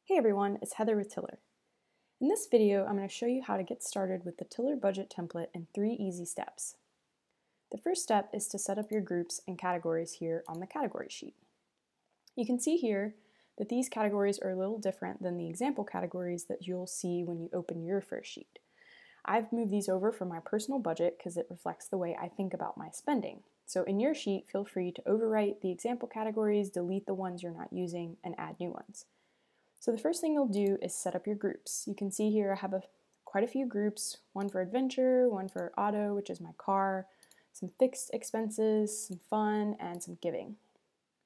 Hey everyone, it's Heather with Tiller. In this video, I'm going to show you how to get started with the Tiller budget template in 3 easy steps. The first step is to set up your groups and categories here on the category sheet. You can see here that these categories are a little different than the example categories that you'll see when you open your first sheet. I've moved these over from my personal budget because it reflects the way I think about my spending. So in your sheet, feel free to overwrite the example categories, delete the ones you're not using, and add new ones. So the first thing you'll do is set up your groups. You can see here I have quite a few groups, one for adventure, one for auto, which is my car, some fixed expenses, some fun, and some giving.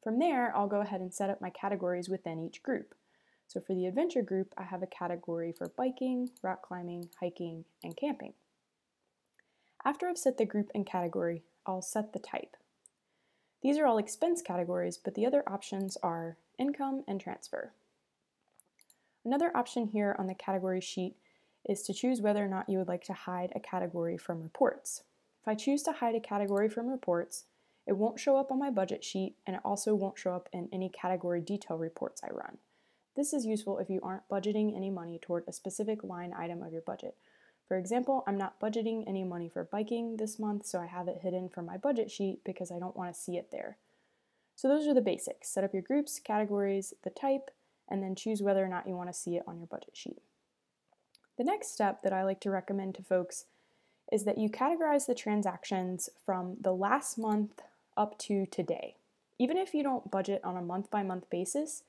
From there, I'll go ahead and set up my categories within each group. So for the adventure group, I have a category for biking, rock climbing, hiking, and camping. After I've set the group and category, I'll set the type. These are all expense categories, but the other options are income and transfer. Another option here on the category sheet is to choose whether or not you would like to hide a category from reports. If I choose to hide a category from reports, it won't show up on my budget sheet, and it also won't show up in any category detail reports I run. This is useful if you aren't budgeting any money toward a specific line item of your budget. For example, I'm not budgeting any money for biking this month, so I have it hidden from my budget sheet because I don't want to see it there. So those are the basics. Set up your groups, categories, the type, and then choose whether or not you want to see it on your budget sheet. The next step that I like to recommend to folks is that you categorize the transactions from the last month up to today. Even if you don't budget on a month-by-month basis,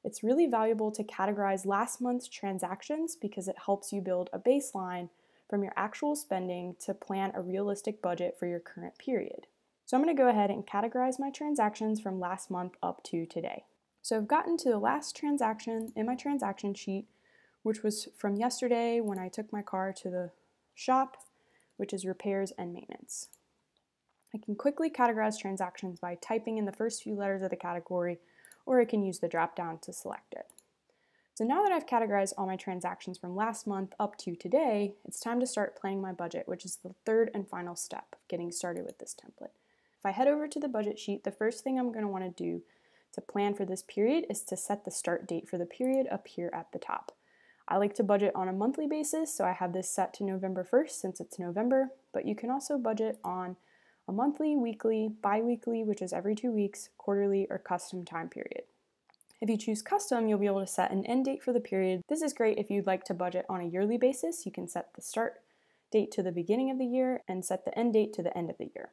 it's really valuable to categorize last month's transactions because it helps you build a baseline from your actual spending to plan a realistic budget for your current period. So I'm going to go ahead and categorize my transactions from last month up to today. So I've gotten to the last transaction in my transaction sheet, which was from yesterday when I took my car to the shop, which is repairs and maintenance. I can quickly categorize transactions by typing in the first few letters of the category, or I can use the drop down to select it. So now that I've categorized all my transactions from last month up to today, it's time to start planning my budget, which is the third and final step of getting started with this template. If I head over to the budget sheet, the first thing I'm going to want to do to plan for this period is to set the start date for the period up here at the top. I like to budget on a monthly basis, so I have this set to November 1st since it's November, but you can also budget on a monthly, weekly, bi-weekly, which is every 2 weeks, quarterly, or custom time period. If you choose custom, you'll be able to set an end date for the period. This is great if you'd like to budget on a yearly basis. You can set the start date to the beginning of the year and set the end date to the end of the year.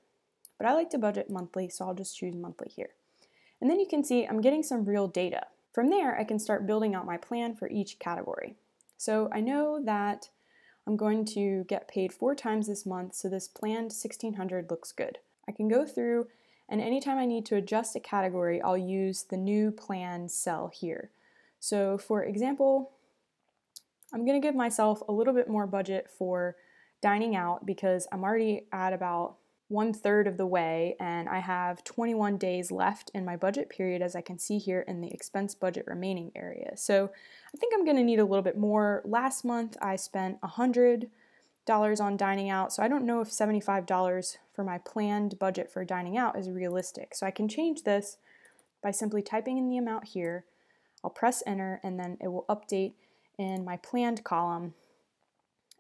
But I like to budget monthly, so I'll just choose monthly here. And then you can see I'm getting some real data. From there, I can start building out my plan for each category. So I know that I'm going to get paid 4 times this month, so this planned $1,600 looks good. I can go through, and anytime I need to adjust a category, I'll use the new plan cell here. So for example, I'm going to give myself a little bit more budget for dining out because I'm already at about 1/3 of the way, and I have 21 days left in my budget period, as I can see here in the expense budget remaining area. So I think I'm going to need a little bit more. Last month I spent $100 on dining out, so I don't know if $75 for my planned budget for dining out is realistic. So I can change this by simply typing in the amount here. I'll press enter, and then it will update in my planned column,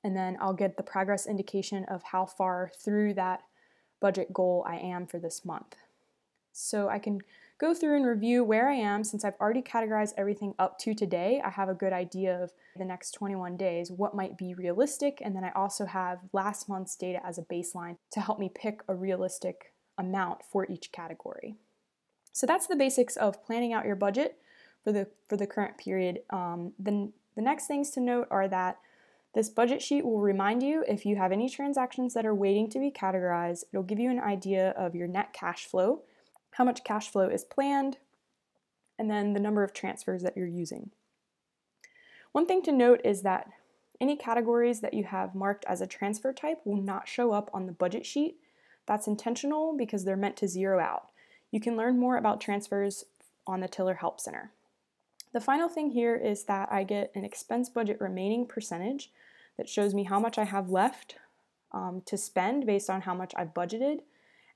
and then I'll get the progress indication of how far through that budget goal I am for this month. So I can go through and review where I am. Since I've already categorized everything up to today, I have a good idea of the next 21 days, what might be realistic, and then I also have last month's data as a baseline to help me pick a realistic amount for each category. So that's the basics of planning out your budget for the current period. The next things to note are that this budget sheet will remind you if you have any transactions that are waiting to be categorized. It'll give you an idea of your net cash flow, how much cash flow is planned, and then the number of transfers that you're using. One thing to note is that any categories that you have marked as a transfer type will not show up on the budget sheet. That's intentional because they're meant to zero out. You can learn more about transfers on the Tiller Help Center. The final thing here is that I get an expense budget remaining percentage that shows me how much I have left to spend based on how much I've budgeted,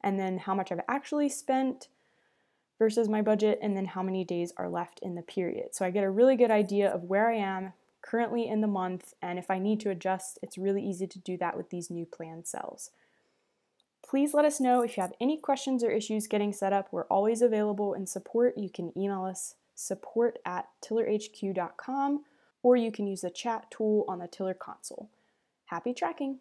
and then how much I've actually spent versus my budget, and then how many days are left in the period. So I get a really good idea of where I am currently in the month, and if I need to adjust, it's really easy to do that with these new plan cells. Please let us know if you have any questions or issues getting set up. We're always available in support. You can email us support@tillerhq.com, or you can use the chat tool on the Tiller console. Happy tracking!